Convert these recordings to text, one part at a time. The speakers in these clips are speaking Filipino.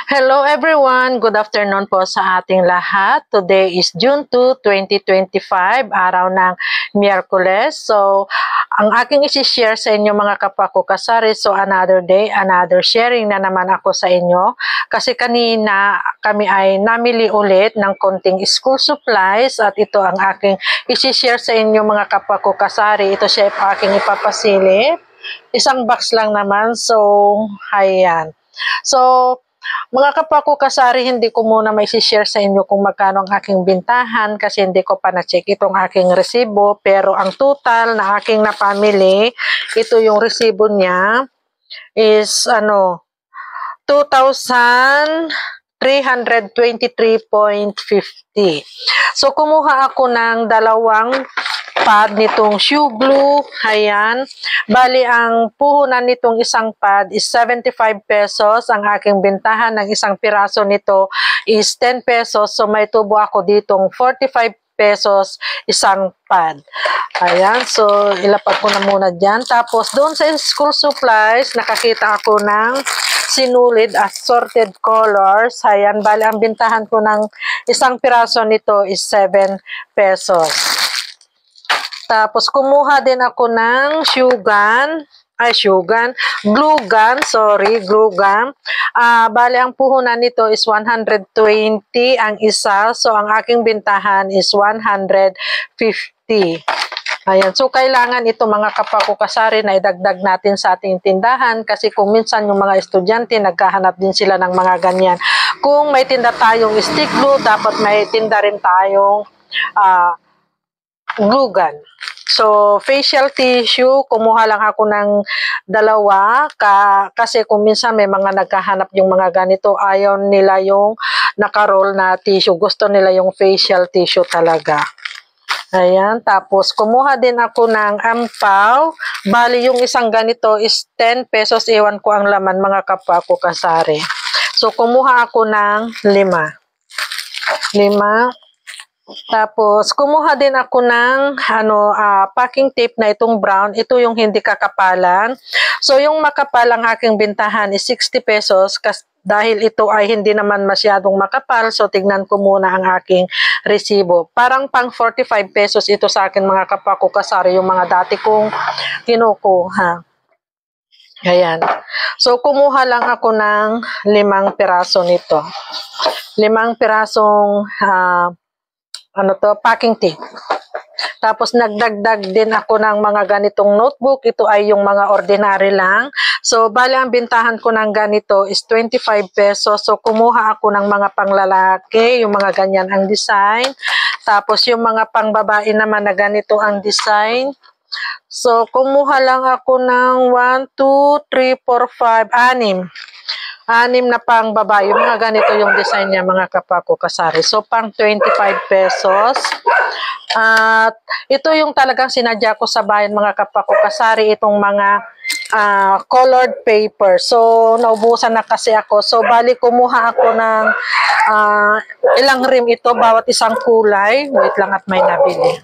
Hello everyone! Good afternoon po sa ating lahat. Today is June 2, 2025, araw ng Miyerkules. So, ang aking isi-share sa inyo mga kapwa ko kasari, so another day, another sharing na naman ako sa inyo. Kasi kanina kami ay namili ulit ng konting school supplies at ito ang aking isi-share sa inyo mga kapwa ko kasari. Ito siya ang aking ipapasilip. Isang box lang naman, so ayan. So, mga kapwa ko kasari, hindi ko muna may share sa inyo kung magkano ang aking bintahan kasi hindi ko pa na-check itong aking resibo. Pero ang total na aking napamili, ito yung resibo niya, is 2,323.50. So, kumuha ako ng dalawang pad nitong shoe glue. Ayan. Bali, ang puhunan nitong isang pad is 75 pesos. Ang aking bintahan ng isang piraso nito is 10 pesos. So, may tubo ako ditong 45 pesos isang pad. Ayan. So, ilapag ko na muna dyan. Tapos, doon sa school supplies, nakakita ako ng sinulid assorted colors. Ayan. Bali, ang bintahan ko ng isang piraso nito is 7 pesos. Tapos, kumuha din ako ng glue gun. Bali, ang puhunan nito is 120 ang isa. So, ang aking bintahan is 150. Ayan. So, kailangan ito mga kapwa ko kasari na idagdag natin sa ating tindahan kasi kung minsan yung mga estudyante naghahanap din sila ng mga ganyan. Kung may tinda tayong stick glue, dapat may tinda rin tayong glue gun. So, facial tissue, kumuha lang ako ng dalawa kasi kung minsan may mga naghahanap yung mga ganito, ayaw nila yung nakaroll na tissue. Gusto nila yung facial tissue talaga. Ayan, tapos kumuha din ako ng ampaw. Bali, yung isang ganito is 10 pesos. Iwan ko ang laman mga kapwa ko kasari. So, kumuha ako ng 5. Tapos, kumuha din ako ng packing tape na itong brown. Ito yung hindi kakapalan. So, yung makapal ang aking bintahan is 60 pesos dahil ito ay hindi naman masyadong makapal. So, tignan ko muna ang aking resibo. Parang pang 45 pesos ito sa akin mga kapwa ko kasari, yung mga dati kong kinukuha. Ayan. So, kumuha lang ako ng 5 piraso nito. 5 pirasong packing tape. Tapos nagdagdag din ako ng mga ganitong notebook. Ito ay yung mga ordinary lang. So, bali ang bintahan ko ng ganito is 25 pesos. So, kumuha ako ng mga panglalaki, yung mga ganyan ang design. Tapos, yung mga pangbabae naman na ganito ang design. So, kumuha lang ako ng 1, 2, 3, 4, 5, 6. 6 na pang babae. Yung mga ganito yung design niya mga kapwa ko kasari. So, pang 25 pesos. At ito yung talagang sinadya ko sa bayan mga kapwa ko kasari. Itong mga colored paper. So, naubusan na kasi ako. So, bali kumuha ako ng ilang rim ito. Bawat isang kulay. Wait lang at may nabili.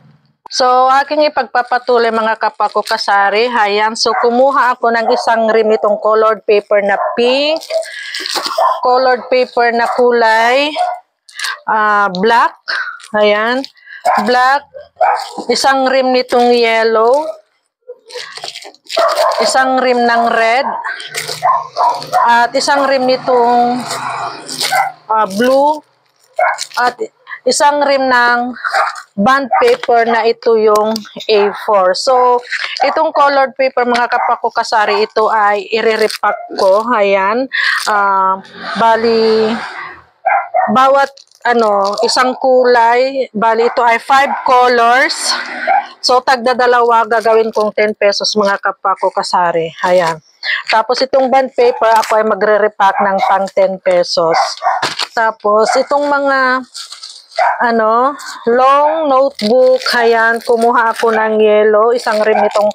So, aking ipagpapatuloy mga kapwa ko kasari. Ayan. So, kumuha ako ng isang rim itong colored paper na pink. Colored paper na kulay black. Ayan. Black. Isang rim nitong yellow. Isang rim ng red. At isang rim nitong blue. At isang rim ng bond paper na ito yung A4. So, itong colored paper mga kapwa ko kasari, ito ay i-repack ko. Ayan. Bali, bawat isang kulay, bali ito ay 5 colors. So, tagda-dalawa, gagawin kong 10 pesos mga kapwa ko kasari. Ayan. Tapos, itong bond paper, ako ay magre-repack ng pang 10 pesos. Tapos, itong mga long notebook, ayan, kumuha ako ng yellow, isang rim nitong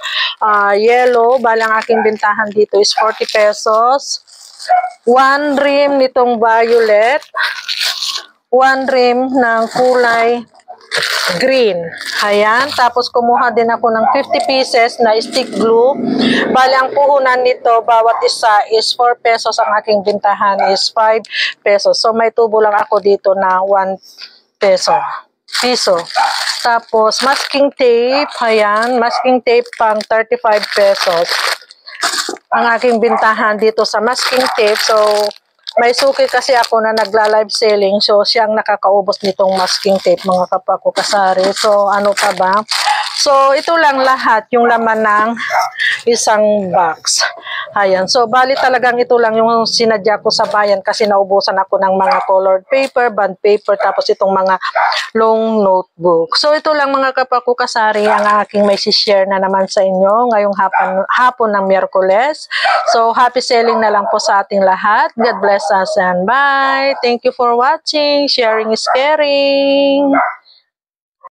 yellow, balang aking bintahan dito is 40 pesos, 1 rim nitong violet, 1 rim ng kulay green. Ayan. Tapos kumuha din ako ng 50 pieces na stick glue. Bali, ang puhunan nito, bawat isa is 4 pesos. Ang aking bintahan is 5 pesos. So, may tubo lang ako dito na 1 piso. Tapos, masking tape. Ayan. Masking tape pang 35 pesos. Ang aking bintahan dito sa masking tape. So, may suki kasi ako na nagla-live selling. So, siyang nakakaubos nitong masking tape, mga kapako kasari. So, ano pa ba? So, ito lang lahat yung laman ng isang box. Ayan. So, bali talagang ito lang yung sinadya ko sa bayan kasi naubusan ako ng mga colored paper, bond paper, tapos itong mga long notebook. So, ito lang mga kapako kasari ang aking may share na naman sa inyo ngayong hapon ng Miyerkules. So, happy selling na lang po sa ating lahat. God bless us and bye. Thank you for watching. Sharing is caring.